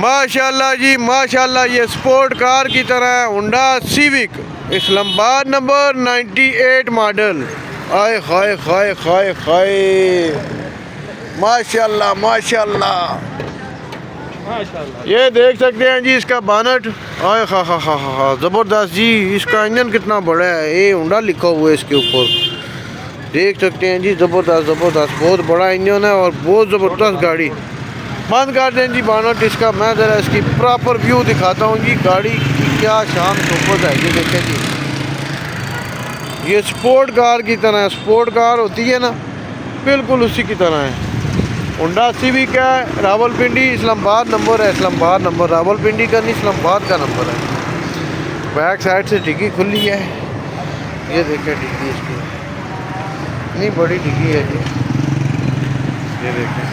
माशाल्लाह जी माशाल्लाह, ये स्पोर्ट कार की तरह है। Honda civic Islamabad number 98 model. आए हाय हाय हाय हाय, माशाल्लाह माशाल्लाह माशाल्लाह। ये देख सकते हैं जी इसका बानट। आए हा हा हा हा, ज़बरदस्त जी। इसका इंजन कितना बड़ा है, ये होंडा लिखा हुआ है इसके ऊपर, देख सकते हैं जी। ज़बरदस्त ज़बरदस्त, बहुत बड़ा इंजन है और बहुत ज़बरदस्त गाड़ी। बंद कर दें जी बानट इसका, मैं ज़रा इसकी प्रॉपर व्यू दिखाता हूँ जी। गाड़ी की क्या शान सोबत है, ये देखें जी। ये स्पोर्ट कार की तरह है, स्पोर्ट कार होती है ना, बिल्कुल उसी की तरह है। होंडा सिविक है, रावलपिंडी इस्लामाबाद नंबर है। इस्लामाबाद नंबर, रावलपिंडी का नहीं, इस्लामाबाद का नंबर है। बैक साइड से डिग्गी खुली है, ये देखें डिग्गी इसकी, इतनी बड़ी डिग्गी है जी। ये देखें,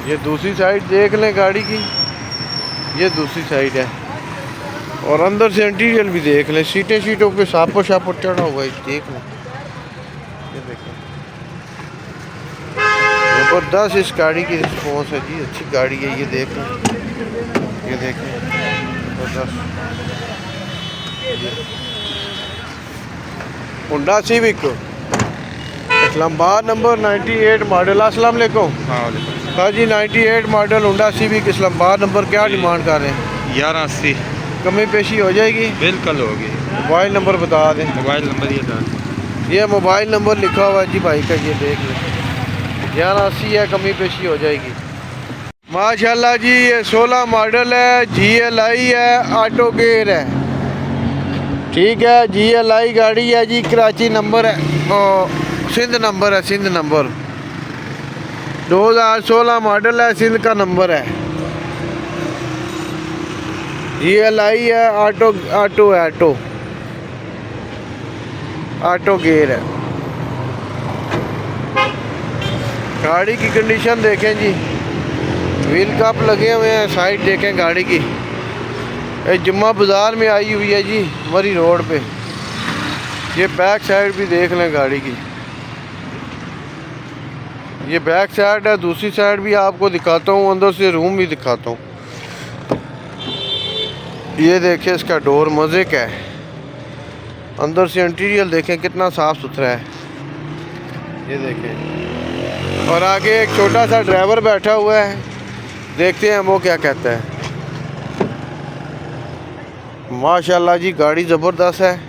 ये दूसरी साइड देख लें गाड़ी की, ये दूसरी साइड है। और अंदर से इंटीरियर भी देख लें, सीटों पे सापर शापर चढ़ा हुआ है, देख लें। ये देखें, ज़बरदस्त इस गाड़ी की रिस्पॉन्स है जी, अच्छी गाड़ी है। ये देख लें, ये देखें, ज़बरदस्त Honda civic Islamabad number 98 model. अस्सलाम वालेकुम। हाँ जी, 98 model Honda civic Islamabad number. क्या डिमांड कर रहे हैं? 1180 कमी पेशी हो जाएगी? बिल्कुल होगी। मोबाइल नंबर बता दें। मोबाइल नंबर ये मोबाइल नंबर लिखा हुआ है जी भाई का, ये देख लें। 1180 है, कमी पेशी हो जाएगी। माशाल्लाह जी, ये 16 मॉडल है, GLI है, ऑटो गेयर है। ठीक है, GLI गाड़ी है जी, कराची नंबर है और सिंध नंबर है, सिंध नंबर 2016 मॉडल है, सिंध का नंबर है। GLI है, ऑटो गेयर है। गाड़ी की कंडीशन देखें जी, व्हील कप लगे हुए हैं, साइड देखें गाड़ी की। ये जुम्मा बाज़ार में आई हुई है जी, मरी रोड पे। ये बैक साइड भी देख लें गाड़ी की, ये बैक साइड है। दूसरी साइड भी आपको दिखाता हूँ, अंदर से रूम भी दिखाता हूँ। ये देखें, इसका डोर मज़े का है, अंदर से इंटीरियर देखें कितना साफ़ सुथरा है, ये देखें। और आगे एक छोटा सा ड्राइवर बैठा हुआ है, देखते हैं वो क्या कहता है। माशाल्लाह जी, गाड़ी ज़बरदस्त है,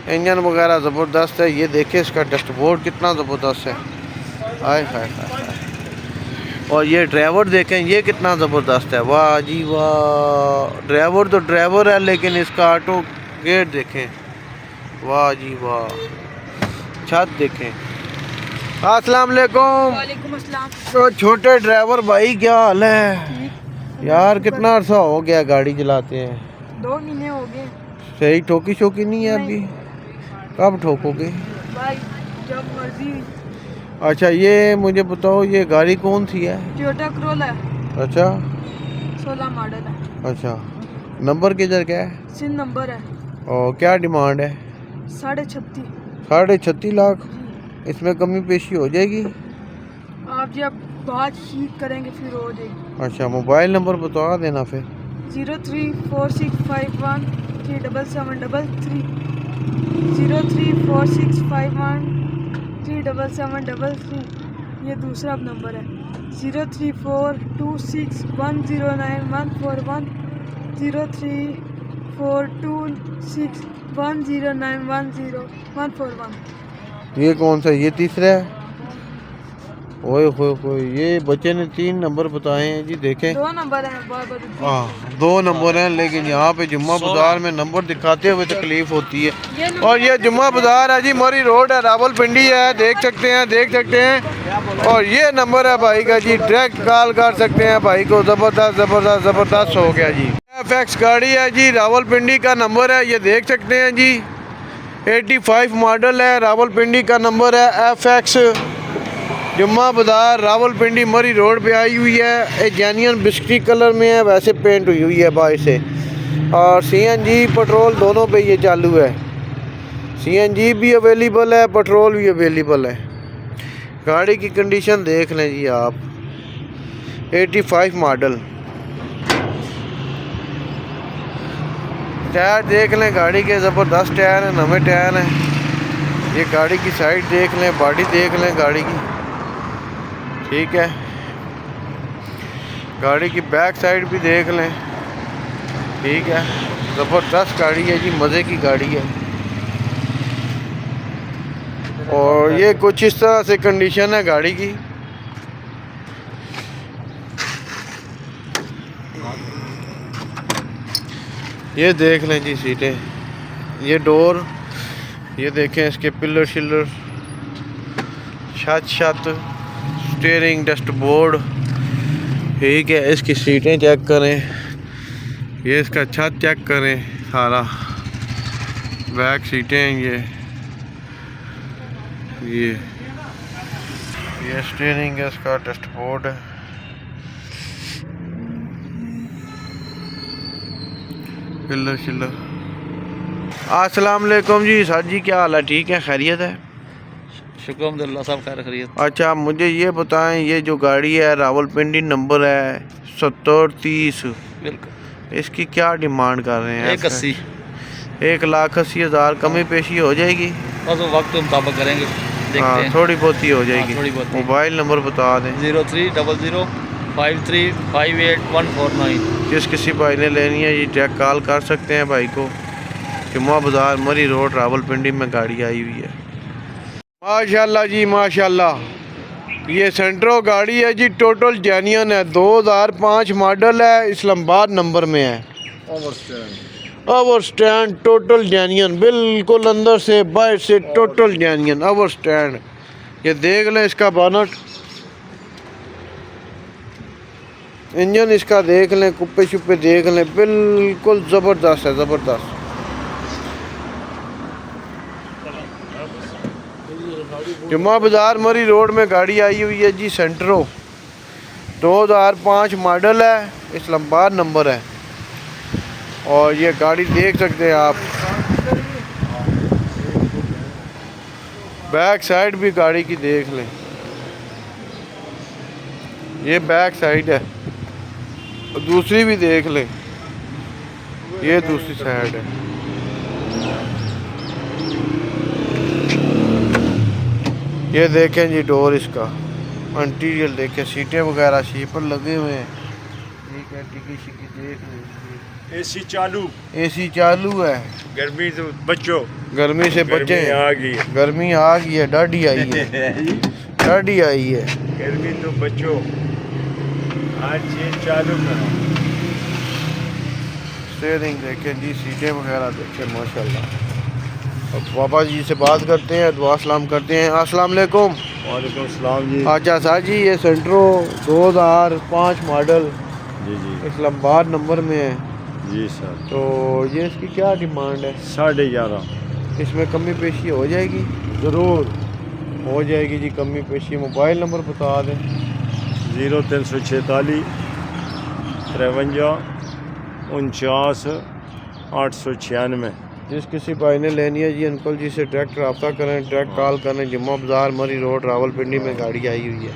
इंजन वगैरह ज़बरदस्त है। ये देखें, इसका डैशबोर्ड कितना ज़बरदस्त है, आय हाय हाय। और ये ड्राइवर देखें, ये कितना ज़बरदस्त है, वाह जी वाह। ड्राइवर तो ड्राइवर है, लेकिन इसका ऑटो गेट देखें, वाह जी वाह। छत देखें। अस्सलाम वालेकुम। वालेकुम अस्सलाम। तो छोटे ड्राइवर भाई, क्या हाल है यार? कितना अर्सा हो गया गाड़ी चलाते हैं? 2 महीने हो गए। सही ठोकी शोकी नहीं है अभी? कब ठोकोगे भाई? जब मर्जी। अच्छा, ये मुझे बताओ, ये गाड़ी कौन सी है? टोयोटा करोला है। अच्छा 16 मॉडल है। अच्छा, नंबर किधर क्या है? सिंध नंबर है। और क्या डिमांड है? 36.5। 36.5 लाख। इसमें कमी पेशी हो जाएगी? आप जब बात ठीक करेंगे फिर हो जाएगी। अच्छा, मोबाइल नंबर बता देना फिर। 0346513733 0346513733। ये दूसरा नंबर है। 034261099141 034261091041। ये कौन सा? ये तीसरा है। ओए होए, ये बच्चे ने 3 नंबर बताए हैं जी, देखें। 2 नंबर है। हाँ, 2 नंबर हैं, लेकिन यहाँ पे जुम्मा बाज़ार में नंबर दिखाते हुए तकलीफ होती है। और ये जुम्मा बाज़ार है जी, मरी रोड है, रावलपिंडी है, देख सकते हैं। और ये नंबर है भाई का जी, डायरेक्ट कॉल कर सकते हैं भाई को। ज़बरदस्त हो गया जी। FX गाड़ी है जी, रावलपिंडी का नंबर है, ये देख सकते हैं जी। 85 मॉडल है, रावलपिंडी का नंबर है। FX जुम्मा बाज़ार रावलपिंडी मरी रोड पे आई हुई है। जेन्युइन बिस्किट कलर में है, वैसे पेंट हुई है बाहर से। और CNG पेट्रोल दोनों पे ये चालू है। CNG भी अवेलेबल है, पेट्रोल भी अवेलेबल है। गाड़ी की कंडीशन देख लें जी आप। 85 मॉडल। टायर देख लें गाड़ी के, ज़बरदस्त टायर हैं, नवे टायर हैं। ये गाड़ी की साइड देख लें, बॉडी देख लें गाड़ी की, ठीक है। गाड़ी की बैक साइड भी देख लें, ठीक है। ज़बरदस्त गाड़ी है जी, मज़े की गाड़ी है। और ये कुछ इस तरह से कंडीशन है गाड़ी की। ये देख लें जी सीटें, ये डोर, ये देखें इसके पिलर शिलर, छत, स्टीयरिंग, डैशबोर्ड, ठीक है। इसकी सीटें चेक करें, ये इसका छत चेक करें सारा, बैक सीटें हैं ये स्टीयरिंग है इसका, डैशबोर्ड है। पिलर शिलर। अस्सलाम वालेकुम जी, सर जी क्या हाल है, ठीक है, खैरियत है? शुक्र अल्हम्दुलिल्लाह, सब खैर खैरियत। अच्छा मुझे ये बताएं, ये जो गाड़ी है रावलपिंडी नंबर है 7030, बिल्कुल। इसकी क्या डिमांड कर रहे हैं? 180। 1,80,000 कमी पेशी हो जाएगी? बस वो वक्त के मुताबिक करेंगे, देखते हाँ, हैं। थोड़ी बहुत ही हो जाएगी। थोड़ी बहुत। मोबाइल नंबर बता दें। 0300535849। जिस किसी भाई ने लेनी है ये डायरेक्ट कॉल कर सकते हैं भाई को। जुम्मा बाज़ार, मरी रोड, रावलपिंडी में गाड़ी आई हुई है। माशाल्लाह जी माशाल्लाह, ये सेंट्रो गाड़ी है जी, टोटल जेन्युइन है, 2005 मॉडल है, इस्लामाबाद नंबर में है। ओवर स्टैंड टोटल जेन्युइन, बिल्कुल अंदर से बाहर से टोटल जेन्युइन ओवर स्टैंड। ये देख लें इसका बोनट, इंजन इसका देख लें, कुप्पे शुप्पे देख लें, बिल्कुल ज़बरदस्त है, ज़बरदस्त। जुम्मा बाज़ार मरी रोड में गाड़ी आई हुई है जी, सेंट्रो 2005 मॉडल है, इस्लामाबाद नंबर है। और ये गाड़ी देख सकते हैं आप, बैक साइड भी गाड़ी की देख लें, ये बैक साइड है। दूसरी भी देख लें, ये दूसरी साइड है। ये देखें जी डोर इसका, इंटीरियर देखें, सीटें वगैरह शीपर लगे हुए हैं, ठीक है। टिकी शिकी देख लें, एसी चालू, एसी चालू है। गर्मी से बच्चों, गर्मी से बचे, आ गई, गर्मी आ गई है, डाढ़ी आई है, डाढ़ी आई है। गर्मी तो बच्चों, आज ये चालू करो। स्टीयरिंग देखें जी, सीटें वगैरह देखें, माशाल्लाह। अब पापा जी से बात करते हैं, दुआ सलाम करते हैं। अस्सलाम वालेकुम। वालेकुम सलाम जी। अच्छा सर जी, ये सेंट्रो 2005 मॉडल जी जी इस्लामाबाद नंबर में है, जी सर। तो ये इसकी क्या डिमांड है? 11.5। इसमें कमी पेशी हो जाएगी? ज़रूर हो जाएगी जी कमी पेशी। मोबाइल नंबर बता दें। 0346 53 49 896। जिस किसी भाई ने लेनी है जी, अंकल जी से डायरेक्ट रब्ता करें, डायरेक्ट कॉल करें। जुम्मा बाज़ार मरी रोड, रावलपिंडी में गाड़ी आई हुई है।